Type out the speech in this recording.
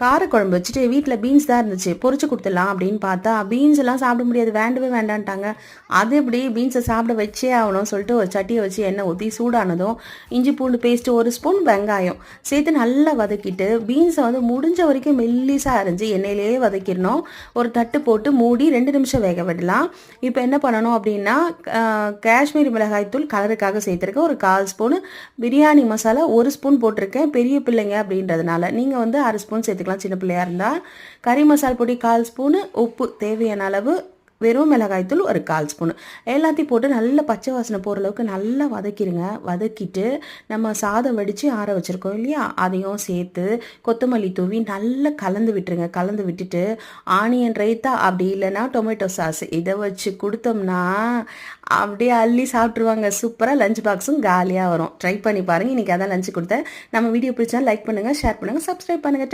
காரக்குழம்பு வச்சுட்டு வீட்டில் பீன்ஸ் தான் இருந்துச்சு, பொரிச்சு கொடுத்துடலாம் அப்படின்னு பார்த்தா பீன்ஸ் எல்லாம் சாப்பிட முடியாது, வேண்டவே வேண்டான்ட்டாங்க. அது எப்படி பீன்ஸை சாப்பிட வச்சே ஆகணும்னு சொல்லிட்டு ஒரு சட்டியை வச்சு எண்ணெய் ஊற்றி சூடானதும் இஞ்சி பூண்டு பேஸ்ட்டு 1 ஸ்பூன் வெங்காயம் சேர்த்து நல்லா வதக்கிட்டு பீன்ஸை வந்து முடிஞ்ச வரைக்கும் மெல்லிசாக அரைஞ்சி எண்ணெயிலேயே வதக்கிடணும். ஒரு தட்டு போட்டு மூடி 2 நிமிஷம் வேக விடலாம். இப்போ என்ன பண்ணணும் அப்படின்னா காஷ்மீரி மிளகாய் தூள் கலருக்காக சேர்த்துருக்கேன். ஒரு 1/4 ஸ்பூனு பிரியாணி மசாலா 1 ஸ்பூன் போட்டிருக்கேன். பெரிய பிள்ளைங்க அப்படின்றதுனால நீங்கள் வந்து 1/2 ஸ்பூன் சேர்த்துக்கலாம் சின்ன பிள்ளையாக இருந்தால். கறி மசால் பொடி 1/4 ஸ்பூனு, உப்பு தேவையான அளவு, வெறும் மிளகாய்த்தூள் ஒரு 1/4 ஸ்பூன் எல்லாத்தையும் போட்டு நல்லா பச்சை வாசனை போகிற அளவுக்கு நல்லா வதக்கிடுங்க. வதக்கிட்டு நம்ம சாதம் வடித்து ஆற வச்சுருக்கோம் இல்லையா, அதையும் சேர்த்து கொத்தமல்லி தூவி நல்லா கலந்து விட்டுருங்க. கலந்து விட்டுட்டு ஆனியன் ரைத்தா அப்படி இல்லைன்னா டொமேட்டோ சாஸ் இதை வச்சு கொடுத்தோம்னா அப்படியே அள்ளி சாப்பிட்ருவாங்க. சூப்பராக லஞ்ச் பாக்ஸும் காலியாக வரும். ட்ரை பண்ணி பாருங்கள். இன்றைக்கி அதான் லஞ்சு கொடுத்தேன். நம்ம வீடியோ பிடிச்சா லைக் பண்ணுங்கள், ஷேர் பண்ணுங்கள், சப்ஸ்கிரைப் பண்ணுங்கள்.